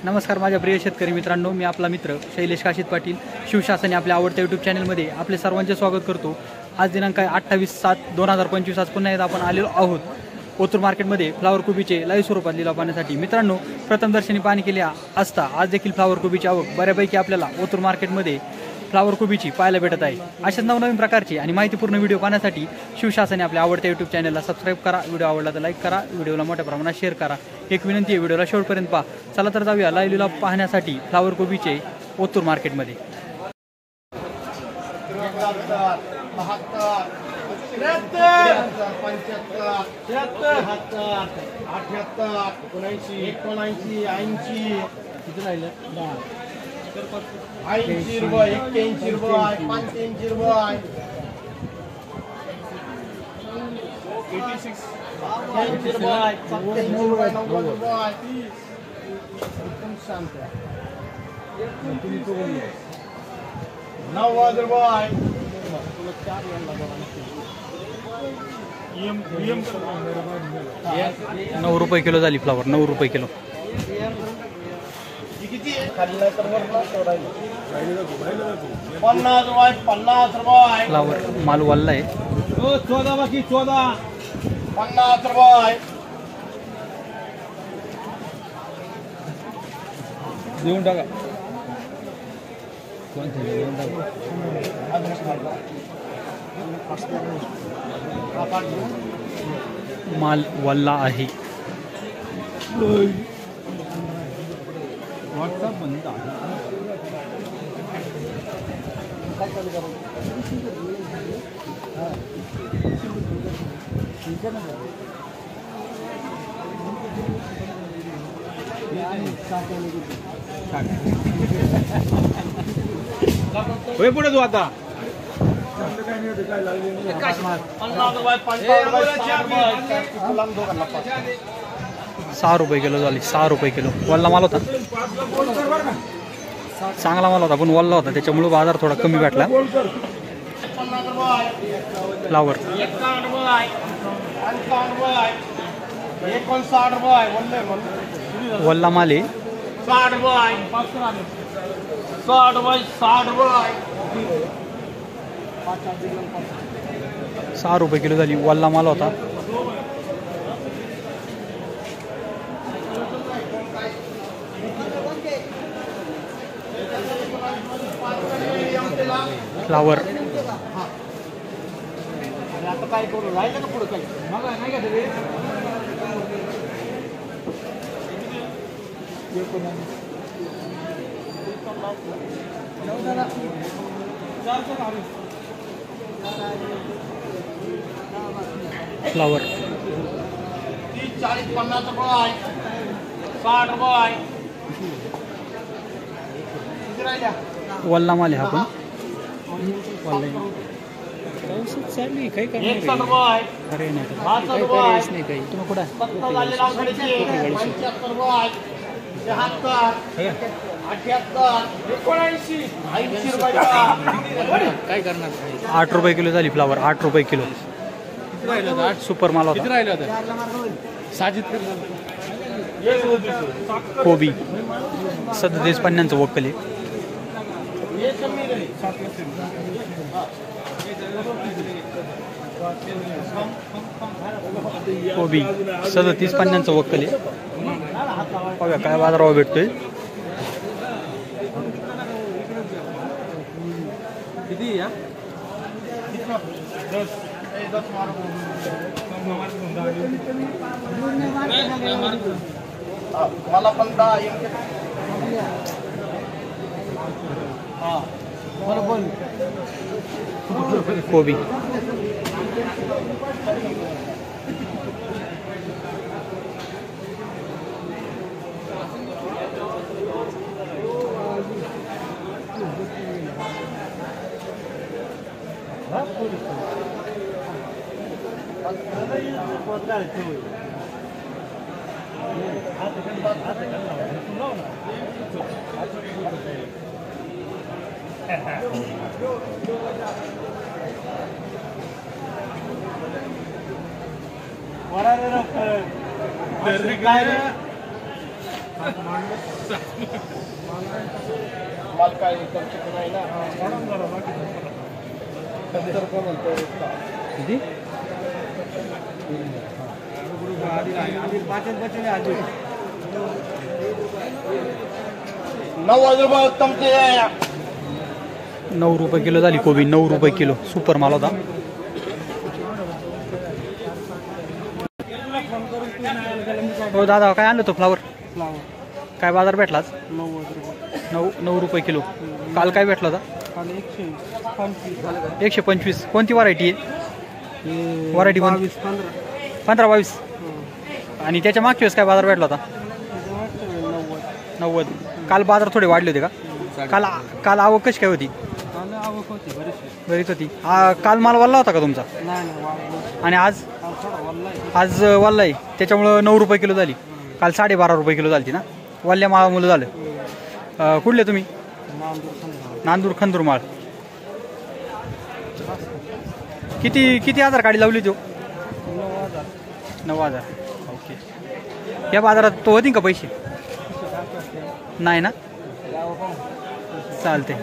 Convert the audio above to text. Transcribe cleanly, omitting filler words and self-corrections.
नमस्कार माझ्या प्रिय शेतकरी मित्रांनो, मी आपला मित्र शैलेश काशीत पाटील शिवशासन आपल्या आवडत्या यूट्यूब चॅनलमध्ये आपले सर्वांचे स्वागत करतो। आज दिनांक 28/7/2025 आज पुन्हा एकदा आपण आलेलो आहोत ओतूर मार्केटमध्ये फ्लावर कोबीचे लाईव्ह स्वरूपात लिलाव पाहण्यासाठी। मित्रांनो, प्रथम दर्शनी पाहणी केली असता आज देखील फ्लावर कोबीची आवक बऱ्यापैकी आपल्याला ओतूर मार्केटमध्ये फ्लावर कोबीची पाहायला भेटत आहे। अशाच नवनवीन प्रकारची आणि माहितीपूर्ण व्हिडिओ पाहण्यासाठी शिवशासन आपल्या आवडत्या यूट्यूब चॅनलला सबस्क्राईब करा, व्हिडिओ आवडला तर लाईक करा, व्हिडिओला मोठ्या प्रमाणात शेअर करा। एक विनंती आहे, व्हिडिओला शेवटपर्यंत पहा। चला तर जाऊया लाईव्ह लिलाव पाहण्यासाठी फ्लावर कोबीचे ओतूर मार्केटमध्ये। ₹9 किलो झाली फ्लावर, ₹9 किलो। फ्लावर माल वाला आहे। 14 बाकी 14 ₹50 देऊन टाका। माल वाला आहे। व्हॉट्सअप बंद होय पुढे तू आता ₹6 किलो झाली, ₹6 किलो। वल्ला माल होता, चांगला माल होता पण वल्ला होता, त्याच्यामुळे बाजार थोडा कमी भेटला। फ्लावर वल्ला माल आहे। ₹6 किलो झाली, वल्ला माल होता। फ्लावर फ्लावर 30, 40, ₹50 ₹60 वल्ला माल आहे हा पण वल्ला चालू काही करणार अरे नाही काही तुम्ही कुठं काय करणार। ₹8 किलो झाली फ्लावर, ₹8 किलो। सुपर माल होता। कोबी 37 पन्न्यांचं वक्कल आहे। कोबी 37 पन्न्यांचं वक्कल आहे। बघा काय बाजारावर भेटतोय। किती या मला पण कोबी माल काय कमचे नाही ना तर पण म्हणतो किती 9 रुपये कमचे 9 रुपये किलो झाली कोबी 9 रुपये किलो सुपर माल होता. हो दादा काय आणलं तो फ्लावर काय बाजार भेटला आज 9 रुपये किलो. काल काय भेटला होता 125. कोणती व्हरायटी आहे व्हरायटी 15-22 आणि त्याच्या मागच्या वेळेस काय बाजार भेटला होता 90. काल बाजार थोडे वाढले होते का काल आवक कशी काय होती बरीच होती. काल माल वाढला होता का तुमचा आणि आज वाढला आहे त्याच्यामुळं 9 रुपये किलो झाली. काल 12.5 रुपये किलो झाली ना वाढल्या माळामुळं झालं. कुठले तुम्ही नांदूर खंदूरमाळ. किती हजार गाडी लावली तो 9,000. ओके. या बाजारात तो होती का पैसे नाही ना चालते.